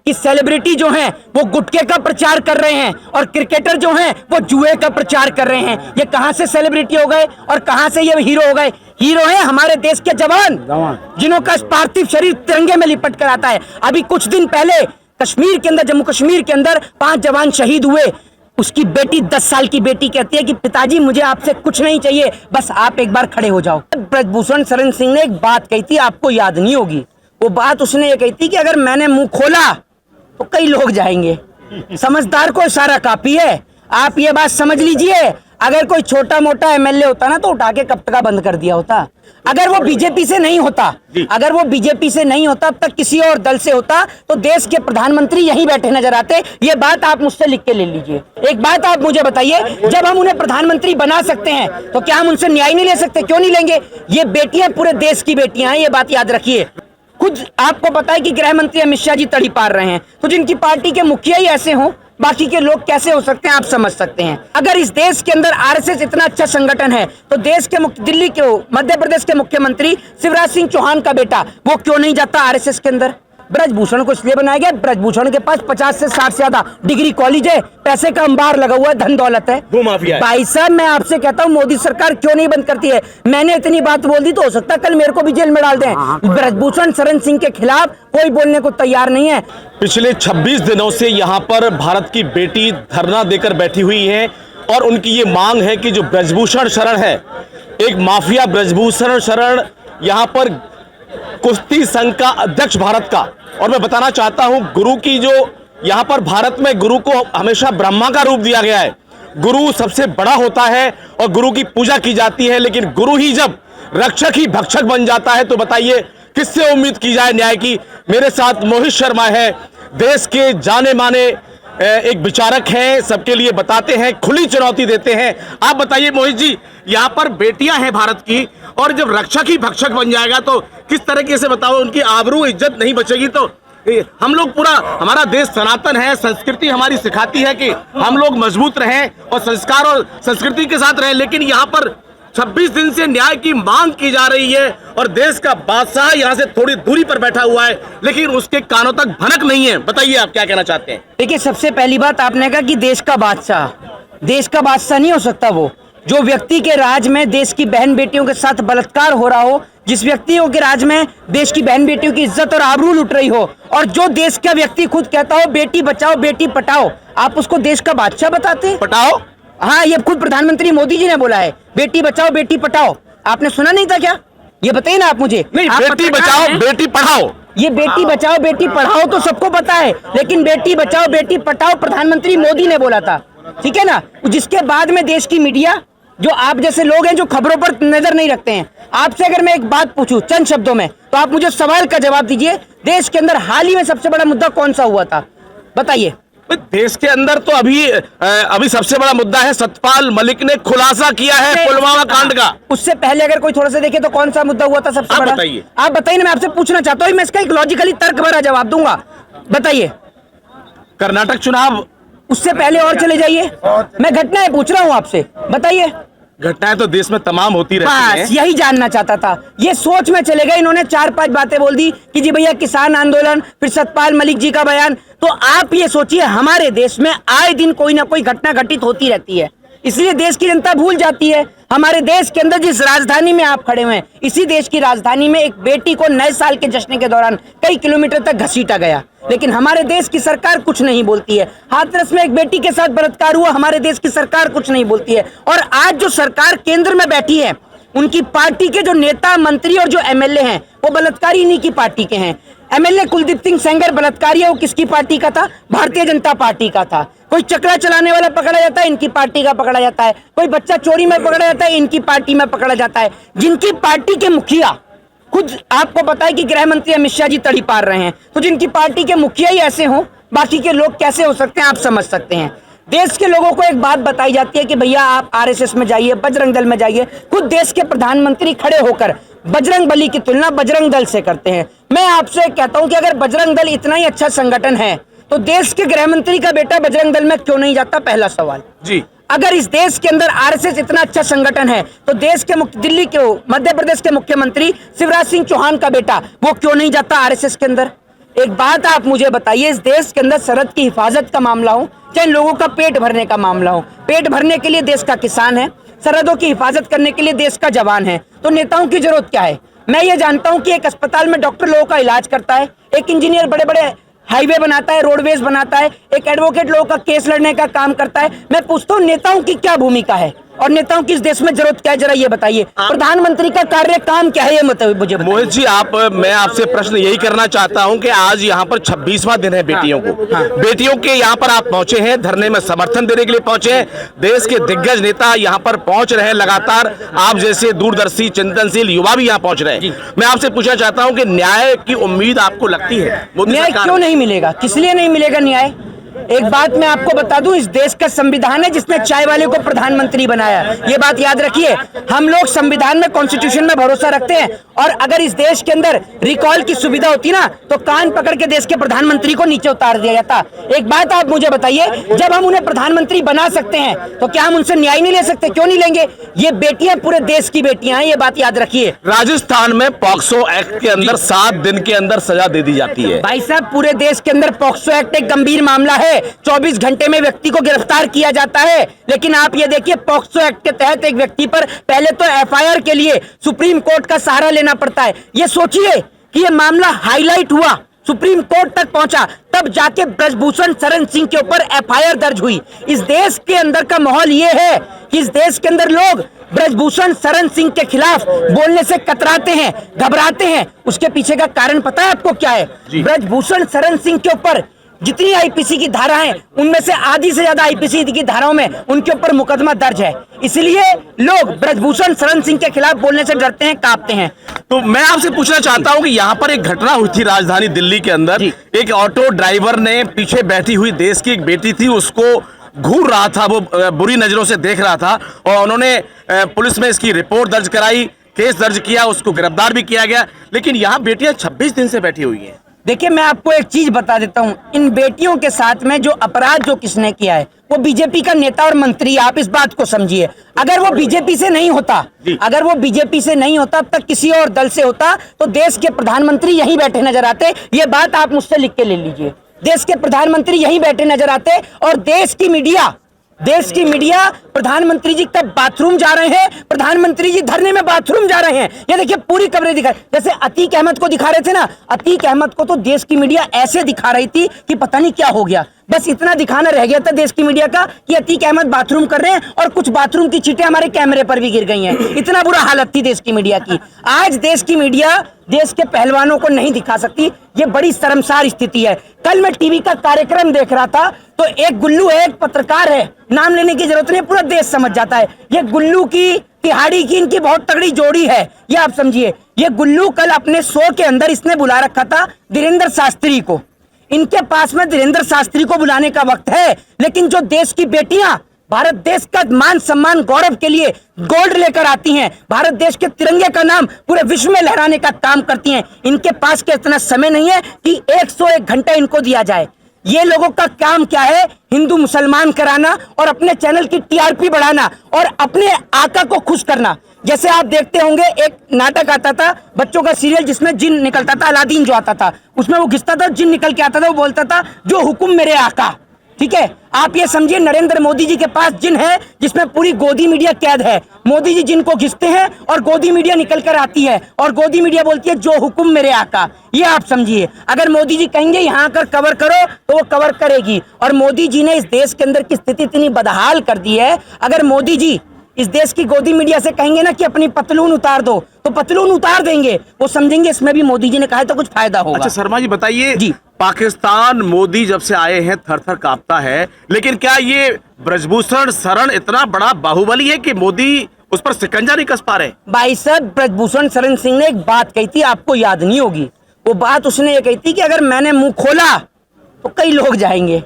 कि सेलिब्रिटी जो हैं वो गुटखे का प्रचार कर रहे हैं और क्रिकेटर जो हैं वो जुए का प्रचार कर रहे हैं। ये कहां से सेलिब्रिटी हो गए और कहां से ये हीरो हो गए? हीरो हैं हमारे देश के जवान, जिन्हों का पार्थिव शरीर तिरंगे में लिपट कर आता है। अभी कुछ दिन पहले कश्मीर के अंदर, जम्मू कश्मीर के अंदर 5 जवान शहीद हुए। उसकी बेटी 10 साल की बेटी कहती है कि पिताजी मुझे आपसे कुछ नहीं चाहिए, बस आप एक बार खड़े हो जाओ। ब्रजभूषण शरण सिंह ने एक बात कही थी, आपको याद नहीं होगी वो बात। उसने ये कही थी कि अगर मैंने मुंह खोला तो कई लोग जाएंगे। समझदार को इशारा काफी है। आप ये बात समझ लीजिए, अगर कोई छोटा मोटा एमएलए होता ना तो उठा के कपटका बंद कर दिया होता। अगर वो बीजेपी से नहीं होता, अगर वो बीजेपी से नहीं होता, अब तक किसी और दल से होता तो देश के प्रधानमंत्री यहीं बैठे नजर आते। ये बात आप मुझसे लिख के ले लीजिए। एक बात आप मुझे बताइए, जब हम उन्हें प्रधानमंत्री बना सकते हैं तो क्या हम उनसे न्याय नहीं ले सकते? क्यों नहीं लेंगे? ये बेटियां पूरे देश की बेटियां हैं, ये बात याद रखिए। खुद आपको पता है कि गृह मंत्री अमित शाह जी तड़ी पार रहे हैं, तो जिनकी पार्टी के मुखिया ही ऐसे हों, बाकी के लोग कैसे हो सकते हैं? आप समझ सकते हैं। अगर इस देश के अंदर आरएसएस इतना अच्छा संगठन है तो देश के दिल्ली के मध्य प्रदेश के मुख्यमंत्री शिवराज सिंह चौहान का बेटा वो क्यों नहीं जाता आरएसएस के अंदर? ब्रजभूषण को इसलिए बनाया गया, ब्रजभूषण के पास 50 से 60 से ज्यादा डिग्री कॉलेज है, पैसे का अंबार लगा हुआ है, धन दौलत है, वो माफिया है। भाई साहब मैं आपसे कहता हूँ मोदी सरकार क्यों नहीं बंद करती है? मैंने इतनी बात बोल दी तो हो सकता है कल मेरे को भी जेल में डाल दें। ब्रजभूषण शरण सिंह के खिलाफ कोई बोलने को तैयार नहीं है। पिछले 26 दिनों से यहाँ पर भारत की बेटी धरना देकर बैठी हुई है और उनकी ये मांग है कि जो ब्रजभूषण शरण है, एक माफिया ब्रजभूषण शरण यहाँ पर कुश्ती संघ का अध्यक्ष भारत का, और मैं बताना चाहता हूं गुरु की जो यहाँ पर भारत में गुरु को हमेशा ब्रह्मा का रूप दिया गया है। गुरु सबसे बड़ा होता है और गुरु की पूजा की जाती है, लेकिन गुरु ही जब रक्षक ही भक्षक बन जाता है तो बताइए किससे उम्मीद की जाए न्याय की। मेरे साथ मोहित शर्मा है, देश के जाने माने एक विचारक हैं, सबके लिए बताते हैं, खुली चुनौती देते हैं। आप बताइए मोहित जी, यहाँ पर बेटियां हैं भारत की और जब रक्षक ही भक्षक बन जाएगा तो किस तरीके से बताओ, उनकी आबरू इज्जत नहीं बचेगी। तो हम लोग पूरा, हमारा देश सनातन है, संस्कृति हमारी सिखाती है कि हम लोग मजबूत रहें और संस्कार और संस्कृति के साथ रहें, लेकिन यहाँ पर 26 दिन से न्याय की मांग की जा रही है और देश का बादशाह यहाँ से थोड़ी दूरी पर बैठा हुआ है, लेकिन उसके कानों तक भनक नहीं है। बताइए आप क्या कहना चाहते हैं? देखिए, सबसे पहली बात आपने कहा कि देश का बादशाह नहीं हो सकता वो जो व्यक्ति के राज में देश की बहन बेटियों के साथ बलात्कार हो रहा हो, जिस व्यक्तियों के राज में देश की बहन बेटियों की इज्जत और आबरू लुट रही हो, और जो देश का व्यक्ति खुद कहता हो बेटी बचाओ बेटी पढ़ाओ, आप उसको देश का बादशाह बताते हैं? पढ़ाओ? हाँ, ये खुद प्रधानमंत्री मोदी जी ने बोला है, बेटी बचाओ बेटी पढ़ाओ। आपने सुना नहीं था क्या? ये बताइए ना आप मुझे। नहीं, बेटी बचाओ बेटी पढ़ाओ, ये बेटी बचाओ बेटी पढ़ाओ तो सबको पता है, लेकिन बेटी बचाओ बेटी पढ़ाओ प्रधानमंत्री मोदी ने बोला था, ठीक है ना? जिसके बाद में देश की मीडिया, जो आप जैसे लोग हैं जो खबरों पर नजर नहीं रखते हैं, आपसे अगर मैं एक बात पूछूं चंद शब्दों में तो आप मुझे सवाल का जवाब दीजिए। देश के अंदर हाल ही में सबसे बड़ा मुद्दा कौन सा हुआ था? बताइए। देश के अंदर तो अभी सबसे बड़ा मुद्दा है, सतपाल मलिक ने खुलासा किया है पुलवामा कांड का। उससे पहले अगर कोई थोड़ा सा देखे तो कौन सा मुद्दा हुआ था सबसे बड़ा? बताइए। आप बताइए ना, मैं आपसे पूछना चाहता हूँ, मैं इसका एक लॉजिकली तर्क भरा जवाब दूंगा। बताइए। कर्नाटक चुनाव। उससे पहले और चले जाइए, मैं घटनाएं पूछ रहा हूँ आपसे, बताइए। घटनाएं तो देश में तमाम होती रहती हैं। यही जानना चाहता था। ये सोच में चले गए, इन्होंने 4-5 बातें बोल दी कि जी भैया किसान आंदोलन, फिर सतपाल मलिक जी का बयान। तो आप ये सोचिए, हमारे देश में आए दिन कोई ना कोई घटना घटित होती रहती है, इसलिए देश की जनता भूल जाती है। हमारे देश के अंदर जिस राजधानी में आप खड़े हुए हैं, इसी देश की राजधानी में एक बेटी को नए साल के जश्न के दौरान कई किलोमीटर तक घसीटा गया, लेकिन हमारे देश की सरकार कुछ नहीं बोलती है। हाथरस में एक बेटी के साथ बलात्कार हुआ, हमारे देश की सरकार कुछ नहीं बोलती है। और आज जो सरकार केंद्र में बैठी है, उनकी पार्टी के जो नेता मंत्री और जो एमएलए हैं वो बलात्कारी इन्हीं की पार्टी के हैं। एमएलए कुलदीप सिंह सेंगर बलात्कारी है, वो किसकी पार्टी का था? भारतीय जनता पार्टी का था। कोई चकला चलाने वाला पकड़ा जाता है, इनकी पार्टी का पकड़ा जाता है। कोई बच्चा चोरी में पकड़ा जाता है, इनकी पार्टी में पकड़ा जाता है। जिनकी पार्टी के मुखिया, खुद आपको पता है कि गृह मंत्री अमित शाह जी तड़ी पार रहे हैं, तो जिनकी पार्टी के मुखिया ही ऐसे हों, बाकी के लोग कैसे हो सकते हैं? आप समझ सकते हैं। देश के लोगों को एक बात बताई जाती है कि भैया आप आरएसएस में जाइए, बजरंग दल में जाइए। खुद देश के प्रधानमंत्री खड़े होकर बजरंग बली की तुलना बजरंग दल से करते हैं। मैं आपसे कहता हूं कि अगर बजरंग दल इतना ही अच्छा संगठन है तो देश के गृह मंत्री का बेटा बजरंग दल में क्यों नहीं जाता? पहला सवाल जी। अगर इस देश के अंदर आरएसएस इतना अच्छा संगठन है तो देश के दिल्ली के मध्य प्रदेश के मुख्यमंत्री शिवराज सिंह चौहान का बेटा वो क्यों नहीं जाता आरएसएस के अंदर? एक बात आप मुझे बताइए, इस देश के अंदर सरहद की हिफाजत का मामला हो, चाहे लोगों का पेट भरने का मामला हो, पेट भरने के लिए देश का किसान है, सरहदों की हिफाजत करने के लिए देश का जवान है, तो नेताओं की जरूरत क्या है? मैं ये जानता हूं कि एक अस्पताल में डॉक्टर लोगों का इलाज करता है, एक इंजीनियर बड़े बड़े हाईवे बनाता है, रोडवेज बनाता है, एक एडवोकेट लोगों का केस लड़ने का काम करता है। मैं पूछता हूँ नेताओं की क्या भूमिका है और नेताओं की इस देश में जरूरत क्या है, जरा ये बताइए। प्रधानमंत्री का कार्य काम क्या है, ये मुझे बताइए। मोहित जी, मैं आपसे प्रश्न यही करना चाहता हूं कि आज यहाँ पर 26वां दिन है बेटियों को, बेटियों के यहाँ पर आप पहुंचे हैं, धरने में समर्थन देने के लिए पहुंचे हैं, देश के दिग्गज नेता यहाँ पर पहुंच रहे हैं लगातार, आप जैसे दूरदर्शी चिंतनशील युवा भी यहाँ पहुंच रहे हैं। मैं आपसे पूछना चाहता हूँ कि न्याय की उम्मीद आपको लगती है? न्याय क्यों नहीं मिलेगा, किस लिए नहीं मिलेगा न्याय? एक बात मैं आपको बता दूं, इस देश का संविधान है जिसने चाय वाले को प्रधानमंत्री बनाया, ये बात याद रखिए। हम लोग संविधान में, कॉन्स्टिट्यूशन में भरोसा रखते हैं, और अगर इस देश के अंदर रिकॉल की सुविधा होती ना, तो कान पकड़ के देश के प्रधानमंत्री को नीचे उतार दिया जाता। एक बात आप मुझे बताइए, जब हम उन्हें प्रधानमंत्री बना सकते हैं तो क्या हम उनसे न्याय नहीं ले सकते? क्यों नहीं लेंगे? ये बेटियां पूरे देश की बेटियां हैं, ये बात याद रखिए। राजस्थान में पॉक्सो एक्ट के अंदर 7 दिन के अंदर सजा दे दी जाती है। भाई साहब, पूरे देश के अंदर पॉक्सो एक्ट एक गंभीर मामला है, 24 घंटे में व्यक्ति को गिरफ्तार किया जाता है। लेकिन आप ये देखिए, पॉक्सो एक्ट के तहत एक व्यक्ति पर पहले तो एफआईआर के लिए सुप्रीम कोर्ट का सहारा लेना पड़ता है। ये सोचिए कि ये मामला हाईलाइट हुआ, सुप्रीम कोर्ट तक पहुंचा, तब जाके ब्रजभूषण शरण सिंह के ऊपर एफआईआर दर्ज हुई। इस देश के अंदर का माहौल ये है कि इस देश के अंदर लोग ब्रजभूषण शरण सिंह के खिलाफ बोलने से कतराते हैं, घबराते हैं। उसके पीछे का कारण पता है आपको क्या है? ब्रजभूषण शरण सिंह के ऊपर जितनी आईपीसी की धारा है, उनमें से आधी से ज्यादा आईपीसी की धाराओं में उनके ऊपर मुकदमा दर्ज है। इसलिए लोग ब्रजभूषण शरण सिंह के खिलाफ बोलने से डरते हैं, कांपते हैं। तो मैं आपसे पूछना चाहता हूं कि यहाँ पर एक घटना हुई थी राजधानी दिल्ली के अंदर, एक ऑटो ड्राइवर ने पीछे बैठी हुई देश की एक बेटी थी, उसको घूर रहा था, वो बुरी नजरों से देख रहा था, और उन्होंने पुलिस में इसकी रिपोर्ट दर्ज कराई, केस दर्ज किया, उसको गिरफ्तार भी किया गया। लेकिन यहाँ बेटियां 26 दिन से बैठी हुई हैं। देखिए, मैं आपको एक चीज बता देता हूं, इन बेटियों के साथ में जो अपराध जो किसने किया है, वो बीजेपी का नेता और मंत्री। आप इस बात को समझिए, अगर वो बीजेपी से नहीं होता, अगर वो बीजेपी से नहीं होता, अब तक किसी और दल से होता, तो देश के प्रधानमंत्री यहीं बैठे नजर आते। ये बात आप मुझसे लिख के ले लीजिए, देश के प्रधानमंत्री यहीं बैठे नजर आते। और देश की मीडिया प्रधानमंत्री जी कब बाथरूम जा रहे हैं, प्रधानमंत्री जी धरने में बाथरूम जा रहे हैं, ये देखिए पूरी खबरें दिखा। जैसे अतीक अहमद को दिखा रहे थे ना, अतीक अहमद को तो देश की मीडिया ऐसे दिखा रही थी कि पता नहीं क्या हो गया। बस इतना दिखाना रह गया था देश की मीडिया का कि अतीक अहमद बाथरूम कर रहे हैं, और कुछ बाथरूम की चीटें हमारे कैमरे पर भी गिर गई हैं। इतना बुरा हालत थी देश की मीडिया की। आज देश की मीडिया देश के पहलवानों को नहीं दिखा सकती, ये बड़ी शर्मसार स्थिति है। कल मैं टीवी का कार्यक्रम देख रहा था, तो एक गुल्लू है, एक पत्रकार है, नाम लेने की जरूरत नहीं, पूरा देश समझ जाता है। ये गुल्लू की, तिहाड़ी की इनकी बहुत तगड़ी जोड़ी है, ये आप समझिए। ये गुल्लू कल अपने शो के अंदर इसने बुला रखा था धीरेन्द्र शास्त्री को। इनके पास में धीरेन्द्र शास्त्री को बुलाने का वक्त है, लेकिन जो देश की बेटियां भारत देश का मान सम्मान गौरव के लिए गोल्ड लेकर आती हैं, भारत देश के तिरंगे का नाम पूरे विश्व में लहराने का काम करती हैं, इनके पास के इतना समय नहीं है कि 101 घंटा इनको दिया जाए। ये लोगों का काम क्या है? हिंदू मुसलमान कराना और अपने चैनल की टीआरपी बढ़ाना और अपने आका को खुश करना। जैसे आप देखते होंगे, एक नाटक आता था बच्चों का सीरियल जिसमें जिन निकलता था, अलादीन जो आता था, उसमें वो घिसता था, जिन निकल के आता था, वो बोलता था जो हुक्म मेरे आका। ठीक है, आप ये समझिए नरेंद्र मोदी जी के पास जिन है जिसमें पूरी गोदी मीडिया कैद है। मोदी जी जिनको घिसते हैं और गोदी मीडिया निकल कर आती है, और गोदी मीडिया बोलती है जो हुक्म मेरे आका। ये आप समझिए, अगर मोदी जी कहेंगे यहाँ कर कवर करो तो वो कवर करेगी। और मोदी जी ने इस देश के अंदर की स्थिति इतनी बदहाल कर दी है, अगर मोदी जी इस देश की गोदी मीडिया से कहेंगे ना कि अपनी पतलून उतार दो, तो पतलून उतार देंगे। वो समझेंगे इसमें भी मोदी जी ने कहा है तो कुछ फायदा होगा। अच्छा शर्मा जी बताइए जी, पाकिस्तान मोदी जब से आए हैं थर थर कांपता है, लेकिन क्या ये ब्रजभूषण शरण इतना बड़ा बाहुबली है कि मोदी उस पर शिकंजा नहीं कस पा रहे? भाई साहब, ब्रजभूषण शरण सिंह ने एक बात कही थी, आपको याद नहीं होगी वो बात। उसने ये कही थी कि अगर मैंने मुंह खोला तो कई लोग जाएंगे।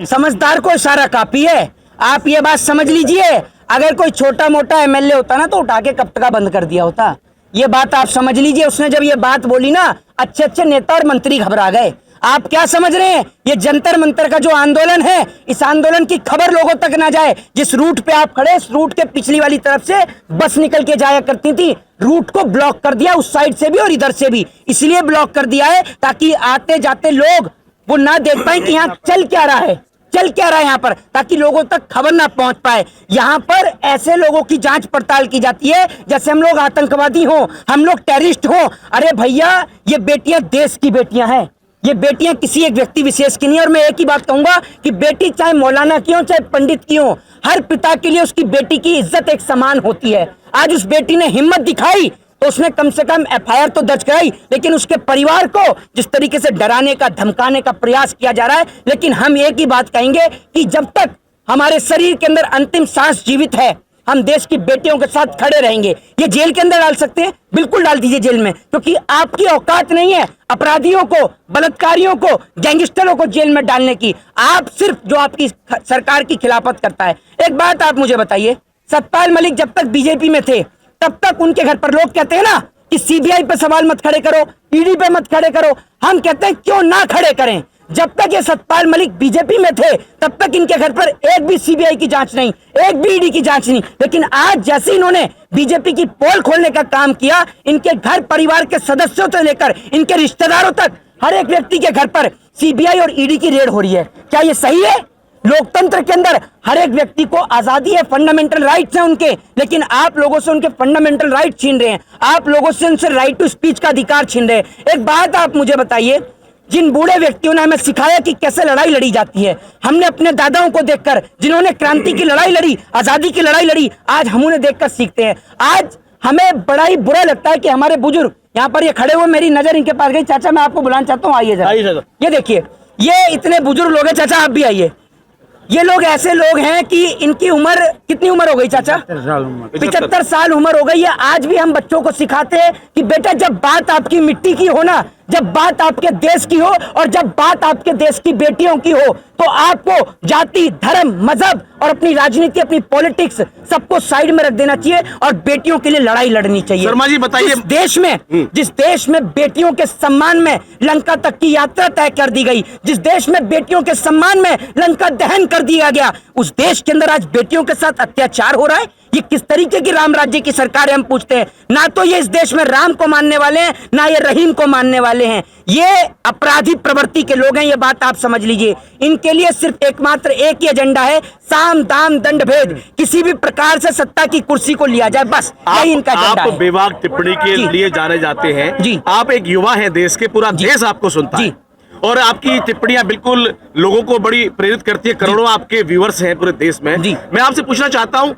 समझदार को इशारा काफी है, आप ये बात समझ लीजिए। अगर कोई छोटा मोटा एमएलए होता ना तो उठा के कपटका बंद कर दिया होता। ये बात आप समझ लीजिए। उसने जब ये बात बोली ना, अच्छे अच्छे नेता और मंत्री घबरा गए। आप क्या समझ रहे हैं ये जंतर मंतर का जो आंदोलन है, इस आंदोलन की खबर लोगों तक ना जाए। जिस रूट पे आप खड़े, इस रूट के पिछली वाली तरफ से बस निकल के जाया करती थी, रूट को ब्लॉक कर दिया उस साइड से भी और इधर से भी। इसलिए ब्लॉक कर दिया है ताकि आते जाते लोग वो ना देख पाए कि यहाँ चल क्या रहा है, चल क्या रहा है यहाँ पर, ताकि लोगों तक खबर ना पहुंच पाए। यहाँ पर ऐसे लोगों की जांच पड़ताल की जाती है जैसे हम लोग आतंकवादी हो, हम लोग टेररिस्ट हो। अरे भैया, ये बेटियां देश की बेटियां हैं, ये बेटियां किसी एक व्यक्ति विशेष की नहीं। और मैं एक ही बात कहूंगा कि बेटी चाहे मौलाना की हो चाहे पंडित की हो, हर पिता के लिए उसकी बेटी की इज्जत एक समान होती है। आज उस बेटी ने हिम्मत दिखाई तो उसने कम से कम एफआईआर तो दर्ज कराई, लेकिन उसके परिवार को जिस तरीके से डराने का, धमकाने का प्रयास किया जा रहा है। लेकिन हम एक ही बात कहेंगे कि जब तक हमारे शरीर के अंदर अंतिम सांस जीवित है, हम देश की बेटियों के साथ खड़े रहेंगे। ये जेल के अंदर डाल सकते हैं, बिल्कुल डाल दीजिए जेल में, क्योंकि आपकी औकात नहीं है अपराधियों को, बलात्कारियों को, गैंगस्टरों को जेल में डालने की। आप सिर्फ जो आपकी सरकार की खिलाफत करता है। एक बात आप मुझे बताइए, सतपाल मलिक जब तक बीजेपी में थे तब तक उनके घर पर लोग कहते हैं ना कि सीबीआई पे सवाल मत खड़े करो, ईडी पे मत खड़े करो। हम कहते हैं क्यों ना खड़े करें। जब तक ये सतपाल मलिक बीजेपी में थे तब तक इनके घर पर एक भी सीबीआई की जांच नहीं, एक भी ईडी की जांच नहीं। लेकिन आज जैसे इन्होंने बीजेपी की पोल खोलने का काम किया, इनके घर परिवार के सदस्यों से लेकर इनके रिश्तेदारों तक हर एक व्यक्ति के घर पर सीबीआई और ईडी की रेड हो रही है। क्या ये सही है? लोकतंत्र के अंदर हर एक व्यक्ति को आजादी है, फंडामेंटल राइट्स हैं उनके, लेकिन आप लोगों से उनके फंडामेंटल राइट छीन रहे हैं। आप लोगों से उनसे राइट टू स्पीच का अधिकार छीन रहे हैं। एक बात आप मुझे बताइए, जिन बूढ़े व्यक्तियों ने हमें सिखाया कि कैसे लड़ाई लड़ी जाती है, हमने अपने दादाओं को देखकर, जिन्होंने क्रांति की लड़ाई लड़ी, आजादी की लड़ाई लड़ी, आज हम उन्हें देखकर सीखते हैं। आज हमें बड़ा ही बुरा लगता है कि हमारे बुजुर्ग यहाँ पर ये खड़े हुए, मेरी नजर इनके पास गई। चाचा मैं आपको बुलाना चाहता हूँ, आइए जरा। ये देखिए, ये इतने बुजुर्ग लोग हैं। चाचा आप भी आइए। ये लोग ऐसे लोग हैं कि इनकी उम्र कितनी उम्र हो गई चाचा? 75 साल उम्र हो गई है। आज भी हम बच्चों को सिखाते हैं कि बेटा जब बात आपकी मिट्टी की हो ना, जब बात आपके देश की हो और जब बात आपके देश की बेटियों की हो, तो आपको जाति, धर्म, मजहब और अपनी राजनीति, अपनी पॉलिटिक्स सबको साइड में रख देना चाहिए और बेटियों के लिए लड़ाई लड़नी चाहिए। शर्मा जी बताइए, जिस देश में बेटियों के सम्मान में लंका तक की यात्रा तय कर दी गई, जिस देश में बेटियों के सम्मान में लंका दहन कर दिया गया, उस देश के अंदर आज बेटियों के साथ अत्याचार हो रहा है। ये किस तरीके की राम राज्य की सरकार है, हम पूछते हैं। ना तो ये इस देश में राम को मानने वाले हैं, ना ये रहीम को मानने वाले हैं। ये अपराधी प्रवृत्ति के लोग हैं, ये बात आप समझ लीजिए। इनके लिए सिर्फ एकमात्र एक ही एजेंडा है, साम दाम दंड भेद, किसी भी प्रकार से सत्ता की कुर्सी को लिया जाए, बस यही इनका एजेंडा है। आप बेबाक टिप्पणी के लिए जाने जाते हैं जी। आप एक युवा हैं देश के, पूरा देश आपको सुनता है और आपकी टिप्पणियां बिल्कुल लोगों को बड़ी प्रेरित करती है। करोड़ों आपके व्यूअर्स हैं पूरे देश में। मैं आपसे पूछना चाहता हूं,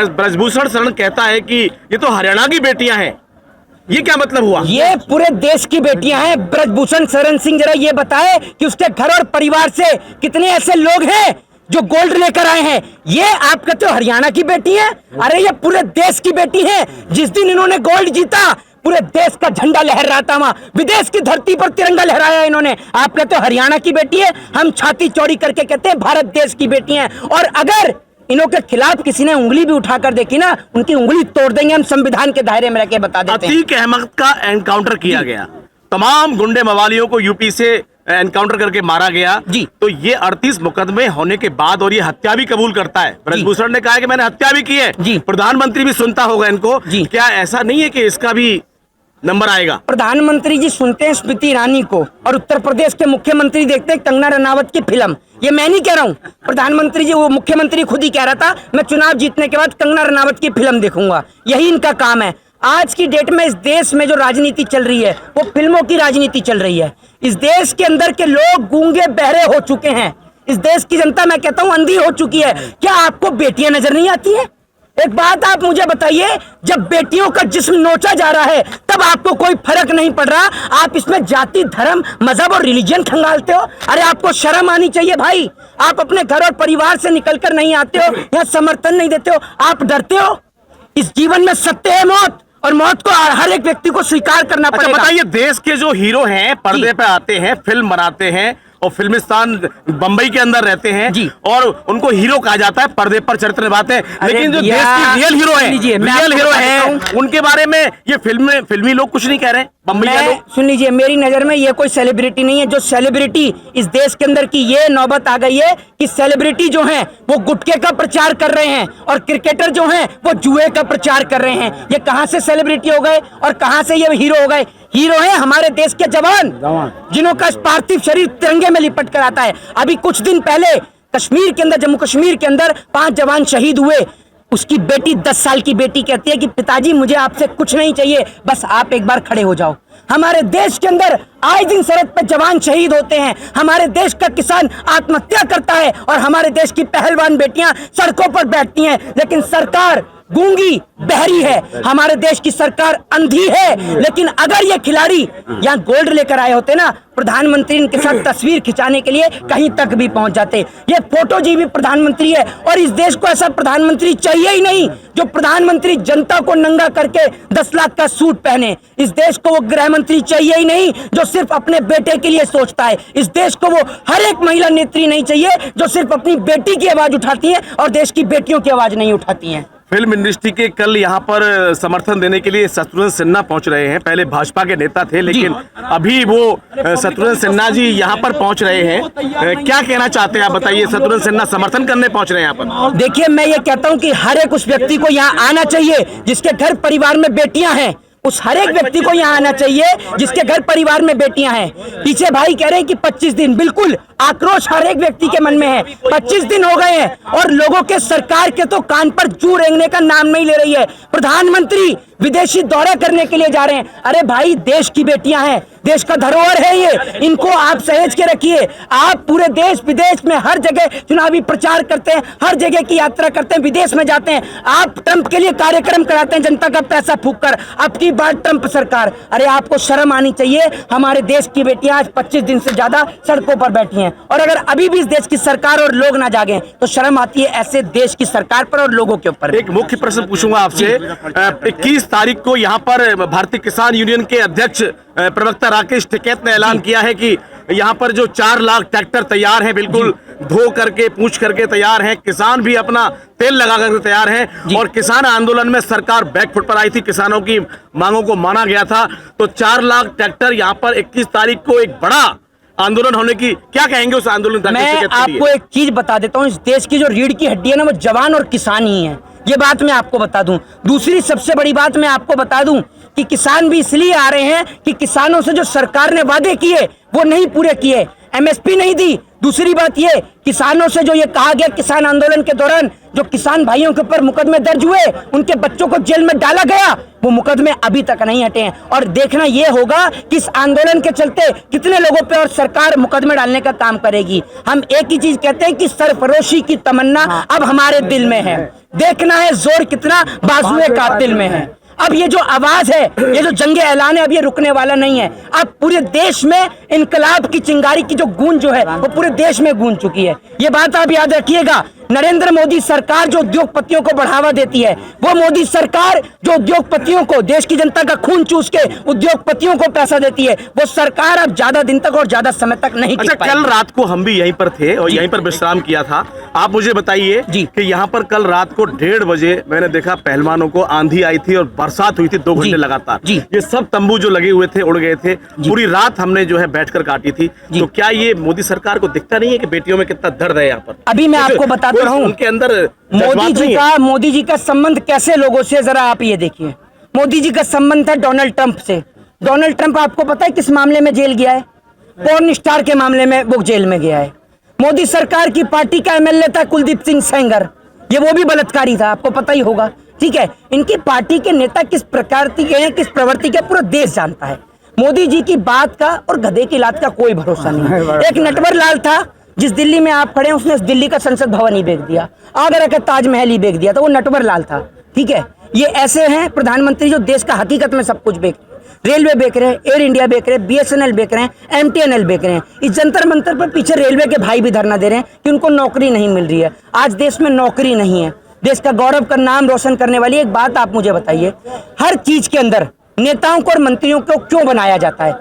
ब्रजभूषण शरण कहता है कि ये तो हरियाणा की बेटियां हैं, ये क्या मतलब हुआ? ये पूरे देश की बेटियां हैं। ब्रजभूषण शरण सिंह जरा ये बताए कि उसके घर और परिवार से कितने ऐसे लोग हैं जो गोल्ड लेकर आए हैं। ये आप कहते हो हरियाणा की बेटी है? अरे ये पूरे देश की बेटी है। जिस दिन इन्होंने गोल्ड जीता, पूरे देश का झंडा लहर रहा था, वहां विदेश की धरती पर तिरंगा लहराया इन्होंने। आप कहते हो हरियाणा की बेटी है, हम छाती चौड़ी करके कहते हैं भारत देश की बेटी है। और अगर इन्हों के खिलाफ किसी ने उंगली भी उठाकर देखी ना, उनकी उंगली तोड़ देंगे हम संविधान के दायरे में रहकर बता देते हैं। अतीक अहमद का एनकाउंटर किया गया, तमाम गुंडे मवालियों को यूपी से एनकाउंटर करके मारा गया जी। तो ये 38 मुकदमे होने के बाद और ये हत्या भी कबूल करता है। ब्रजभूषण ने कहा कि मैंने हत्या भी की है जी। प्रधानमंत्री भी सुनता होगा इनको जी। क्या ऐसा नहीं है कि इसका भी नंबर आएगा? प्रधानमंत्री जी सुनते हैं स्मृति ईरानी को, और उत्तर प्रदेश के मुख्यमंत्री देखते हैं कंगना रनावत की फिल्म। ये मैं नहीं कह रहा हूँ, प्रधानमंत्री जी, वो मुख्यमंत्री खुद ही कह रहा था मैं चुनाव जीतने के बाद कंगना रनावत की फिल्म देखूंगा। यही इनका काम है। आज की डेट में इस देश में जो राजनीति चल रही है वो फिल्मों की राजनीति चल रही है। इस देश के अंदर के लोग गूंगे बहरे हो चुके हैं। इस देश की जनता, मैं कहता हूँ, अंधी हो चुकी है। क्या आपको बेटियां नजर नहीं आती है? एक बात आप मुझे बताइए, जब बेटियों का जिस्म नोचा जा रहा है तब आपको कोई फर्क नहीं पड़ रहा। आप इसमें जाति, धर्म, मजहब और रिलीजन खंगालते हो। अरे आपको शर्म आनी चाहिए भाई। आप अपने घर और परिवार से निकलकर नहीं आते हो, यहाँ समर्थन नहीं देते हो, आप डरते हो। इस जीवन में सत्य है मौत, और मौत को हर एक व्यक्ति को स्वीकार करना पड़ेगा। बताइए, देश के जो हीरो हैं, पर्दे पे आते हैं, फिल्म बनाते हैं और फिल्मिस्तान बंबई के अंदर रहते हैं जी। और उनको हीरो कहा जाता है, पर्दे पर चरित्र निभाते हैं, लेकिन जो देश की रियल हीरो है, रियल हीरो है, उनके बारे में ये फिल्मी लोग कुछ नहीं कह रहे। बंबई के लोग, सुन लीजिए, मेरी नजर में ये कोई सेलिब्रिटी नहीं है। जो सेलिब्रिटी इस देश के अंदर की ये नौबत आ गई है कि सेलिब्रिटी जो हैं वो गुटखे का प्रचार कर रहे हैं और क्रिकेटर जो हैं वो जुए का प्रचार कर रहे हैं। ये कहां से सेलिब्रिटी हो गए और कहां से ये हीरो हो गए? हीरो हैं हमारे देश के जवान, जिन्हों का पार्थिव शरीर तिरंगे में लिपट कर आता है। अभी कुछ दिन पहले कश्मीर के अंदर, जम्मू कश्मीर के अंदर 5 जवान शहीद हुए। उसकी बेटी 10 साल की बेटी कहती है कि पिताजी मुझे आपसे कुछ नहीं चाहिए, बस आप एक बार खड़े हो जाओ। हमारे देश के अंदर आए दिन सरहद पे जवान शहीद होते हैं। हमारे देश का किसान आत्महत्या करता है और हमारे देश की पहलवान बेटियां सड़कों पर बैठती हैं। लेकिन सरकार गूंगी बहरी है, हमारे देश की सरकार अंधी है। लेकिन अगर ये खिलाड़ी यहाँ गोल्ड लेकर आए होते ना, प्रधानमंत्री इनके साथ तस्वीर खिंचाने के लिए कहीं तक भी पहुंच जाते। ये फोटोजीवी प्रधानमंत्री है और इस देश को ऐसा प्रधानमंत्री चाहिए ही नहीं जो प्रधानमंत्री जनता को नंगा करके 10 लाख का सूट पहने। इस देश को वो गृह मंत्री चाहिए ही नहीं जो सिर्फ अपने बेटे के लिए सोचता है। इस देश को वो हर एक महिला नेत्री नहीं चाहिए जो सिर्फ अपनी बेटी की आवाज उठाती है और देश की बेटियों की आवाज नहीं उठाती है। फिल्म इंडस्ट्री के कल यहाँ पर समर्थन देने के लिए शत्रुघ्न सिन्हा पहुंच रहे हैं। पहले भाजपा के नेता थे, लेकिन अभी वो शत्रुघ्न सिन्हा जी यहाँ पर पहुंच रहे हैं। क्या कहना चाहते हैं आप बताइए? शत्रुघ्न सिन्हा समर्थन करने पहुंच रहे हैं यहाँ पर। देखिए, मैं ये कहता हूँ कि हर एक उस व्यक्ति को यहाँ आना चाहिए जिसके घर परिवार में बेटियां हैं। उस हर एक व्यक्ति को यहाँ आना चाहिए जिसके घर परिवार में बेटियां हैं। पीछे भाई कह रहे हैं कि 25 दिन, बिल्कुल आक्रोश हर एक व्यक्ति के मन में है। 25 दिन हो गए हैं और लोगों के सरकार के तो कान पर जू रेंगने का नाम नहीं ले रही है। प्रधानमंत्री विदेशी दौरा करने के लिए जा रहे हैं। अरे भाई, देश की बेटियां हैं, देश का धरोहर है ये, इनको आप सहेज के रखिए। आप पूरे देश विदेश में हर जगह चुनावी प्रचार करते हैं, हर जगह की यात्रा करते हैं, विदेश में जाते हैं, आप ट्रंप के लिए कार्यक्रम कराते हैं जनता का पैसा फूंक कर। अब की बार ट्रंप सरकार, अरे आपको शर्म आनी चाहिए। हमारे देश की बेटियां आज 25 दिन से ज्यादा सड़कों पर बैठी हैं और अगर अभी भी इस देश की सरकार और लोग ना जागे तो शर्म आती है ऐसे देश की सरकार पर और लोगों के ऊपर। एक मुख्य प्रश्न पूछूंगा आपसे। 21 तारीख को यहाँ पर भारतीय किसान यूनियन के अध्यक्ष प्रवक्ता राकेश टिकैत ने ऐलान किया है कि यहाँ पर जो 4 लाख ट्रैक्टर तैयार हैं, बिल्कुल धो करके पूछ करके तैयार हैं, किसान भी अपना तेल लगा करके तैयार हैं और किसान आंदोलन में सरकार बैकफुट पर आई थी, किसानों की मांगों को माना गया था। तो 4 लाख ट्रैक्टर यहाँ पर 21 तारीख को एक बड़ा आंदोलन होने की, क्या कहेंगे उस आंदोलन? मैं आपको एक चीज बता देता हूँ, इस देश की जो रीढ़ की हड्डी है ना वो जवान और किसान ही है। ये बात मैं आपको बता दूं। दूसरी सबसे बड़ी बात मैं आपको बता दूं कि किसान भी इसलिए आ रहे हैं कि किसानों से जो सरकार ने वादे किए वो नहीं पूरे किए, एमएसपी नहीं दी। दूसरी बात ये, किसानों से जो ये कहा गया किसान आंदोलन के दौरान जो किसान भाइयों के ऊपर मुकदमे दर्ज हुए, उनके बच्चों को जेल में डाला गया, वो मुकदमे अभी तक नहीं हटे हैं। और देखना ये होगा कि इस आंदोलन के चलते कितने लोगों पे और सरकार मुकदमे डालने का काम करेगी। हम एक ही चीज कहते हैं कि सरफरोशी की तमन्ना अब हमारे दिल में है। देखना है जोर कितना बाजुए कातिल में है। अब ये जो आवाज है, ये जो जंगे ऐलान है, अब ये रुकने वाला नहीं है। अब पूरे देश में इनकलाब की चिंगारी की जो गूंज जो है वो पूरे देश में गूंज चुकी है। ये बात आप याद रखिएगा। नरेंद्र मोदी सरकार जो उद्योगपतियों को बढ़ावा देती है, वो मोदी सरकार जो उद्योगपतियों को, देश की जनता का खून चूस के उद्योगपतियों को पैसा देती है, वो सरकार अब ज्यादा दिन तक और ज्यादा समय तक नहीं टिक पाएगी। कल रात को हम भी यहीं पर थे और यहीं पर विश्राम किया था। आप मुझे बताइए कि यहाँ पर कल रात को 1:30 बजे मैंने देखा पहलवानों को आंधी आई थी और बरसात हुई थी 2 घंटे लगातार। ये सब तंबू जो लगे हुए थे उड़ गए थे। पूरी रात हमने जो है बैठकर काटी थी। तो क्या ये मोदी सरकार को दिखता नहीं है कि बेटियों में कितना दर्द है यहाँ पर? अभी मैं आपको बताता हूँ उनके अंदर मोदी जी का संबंध कैसे लोगों से, जरा आप ये देखिए। मोदी जी का संबंध था डोनाल्ड ट्रंप से। डोनाल्ड ट्रंप आपको पता है किस मामले में जेल गया है? पोर्न स्टार के मामले में वो जेल में गया है। मोदी सरकार की पार्टी का एमएलए था कुलदीप सिंह सेंगर, ये वो भी बलात्कारी था, आपको पता ही होगा। ठीक है, इनकी पार्टी के नेता किस प्रकार के हैं, किस प्रवृत्ति के, पूरा देश जानता है। मोदी जी की बात का और गधे की लात का कोई भरोसा नहीं। एक नटवर लाल था, जिस दिल्ली में आप खड़े हैं उसने उस दिल्ली का संसद भवन ही बेच दिया, आगरा का ताजमहल ही बेच दिया, तो वो नटवर लाल था। ठीक है, ये ऐसे हैं प्रधानमंत्री जो देश का हकीकत में सब कुछ बेच, रेलवे बेच रहे हैं, एयर इंडिया बेच रहे हैं, बीएसएनएल बेच रहे हैं, एमटीएनएल बेच रहे हैं। इस जंतर मंतर पर पीछे रेलवे के भाई भी धरना दे रहे हैं कि उनको नौकरी नहीं मिल रही है। आज देश में नौकरी नहीं है। देश का गौरव का नाम रोशन करने वाली एक बात आप मुझे बताइए, हर चीज के अंदर नेताओं को और मंत्रियों को क्यों बनाया जाता है?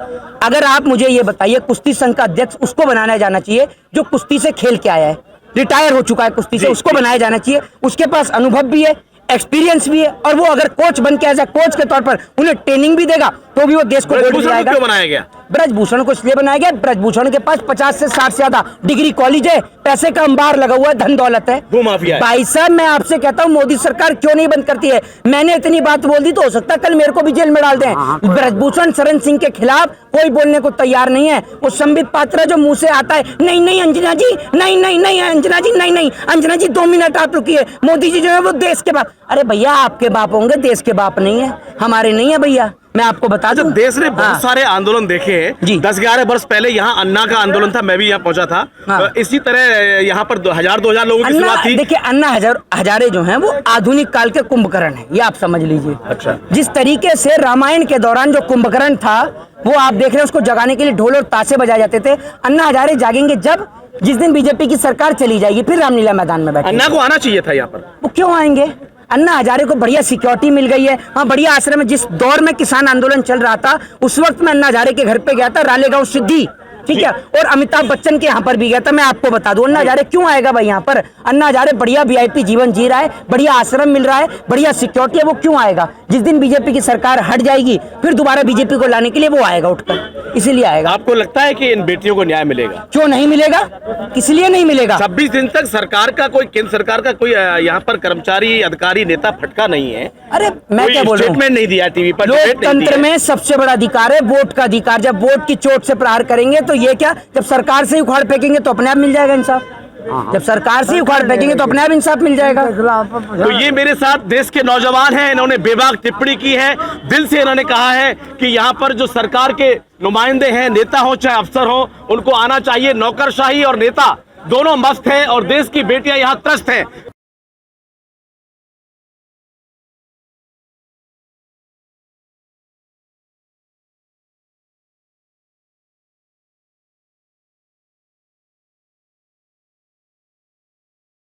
अगर आप मुझे ये बताइए, कुश्ती संघ का अध्यक्ष उसको बनाया जाना चाहिए जो कुश्ती से खेल के आया है, रिटायर हो चुका है कुश्ती से, उसको बनाया जाना चाहिए। उसके पास अनुभव भी है, एक्सपीरियंस भी है, और वो अगर कोच बन के एज ए कोच के तौर पर उन्हें ट्रेनिंग भी देगा तो भी वो देश को गोल्ड दिलाएगा। क्यों बनाया गया? ब्रजभूषण को इसलिए बनाया गया, ब्रजभूषण के पास 50 से 60 से ज्यादा डिग्री कॉलेज है, पैसे का अंबार लगा हुआ है, धन दौलत है, वो माफिया है। भाई साहब मैं आपसे कहता हूँ मोदी सरकार क्यों नहीं बंद करती है? मैंने इतनी बात बोल दी तो हो सकता है कल मेरे को भी जेल में डाल दें। ब्रजभूषण शरण सिंह के खिलाफ कोई बोलने को तैयार नहीं है। वो संबित पात्रा जो मुंह से आता है, नहीं नहीं अंजना जी, नहीं नहीं नहीं अंजना जी, नहीं नहीं अंजना जी 2 मिनट आप रुकिए, मोदी जी जो है वो देश के बाप। अरे भैया आपके बाप होंगे, देश के बाप नहीं है, हमारे नहीं है भैया। मैं आपको बता दूं, देश ने बहुत सारे आंदोलन देखे हैं। 10-11 वर्ष पहले यहाँ अन्ना का आंदोलन था, मैं भी यहाँ पहुंचा था। हाँ। इसी तरह यहाँ पर 1000-2000 लोगों की शुरुआत थी। देखिए अन्ना हजारे जो हैं वो आधुनिक काल के कुंभकर्ण हैं, ये आप समझ लीजिए। अच्छा। जिस तरीके से रामायण के दौरान जो कुंभकर्ण था वो आप देख रहे हैं, उसको जगाने के लिए ढोल और ताशे बजाए जाते थे। अन्ना हजारे जागेंगे जब जिस दिन बीजेपी की सरकार चली जाएगी, फिर रामलीला मैदान में बैठे। अन्ना को आना चाहिए था यहाँ पर। वो क्यों आएंगे? अन्ना हजारे को बढ़िया सिक्योरिटी मिल गई है, हाँ बढ़िया आश्रम है। जिस दौर में किसान आंदोलन चल रहा था उस वक्त मैं अन्ना हजारे के घर पे गया था, रालेगांव सिद्धि, ठीक है, और अमिताभ बच्चन के यहाँ पर भी गया था। मैं आपको बता दूं अन्ना हजारे क्यों आएगा भाई यहाँ पर? अन्ना हजारे बढ़िया वीआईपी जीवन जी रहा है, बढ़िया आश्रम मिल रहा है, बढ़िया सिक्योरिटी है, वो क्यों आएगा? जिस दिन बीजेपी की सरकार हट जाएगी फिर दोबारा बीजेपी को लाने के लिए वो आएगा उठकर, इसीलिए आएगा। आपको लगता है कि इन बेटियों को न्याय मिलेगा? क्यों नहीं मिलेगा, किस लिए नहीं मिलेगा? 26 दिन तक सरकार का कोई, केंद्र सरकार का कोई यहाँ पर कर्मचारी, अधिकारी, नेता फटका नहीं है। अरे मैं क्या बोल रहा हूँ, स्टेटमेंट नहीं दिया टीवी पर। लोकतंत्र में सबसे बड़ा अधिकार है वोट का अधिकार। जब वोट की चोट से प्रहार करेंगे तो ये क्या, जब सरकार से उखाड़ फेंकेंगे तो अपने आप मिल जाएगा इंसाफ। जब सरकार से उखाड़ फेंकेंगे तो अपने आप इंसाफ मिल जाएगा। तो ये मेरे साथ देश के नौजवान हैं, इन्होंने बेबाक टिप्पणी की है, दिल से इन्होंने कहा है कि यहाँ पर जो सरकार के नुमाइंदे हैं, नेता हो चाहे अफसर हो, उनको आना चाहिए। नौकरशाही और नेता दोनों मस्त हैं और देश की बेटियां यहाँ त्रस्त हैं।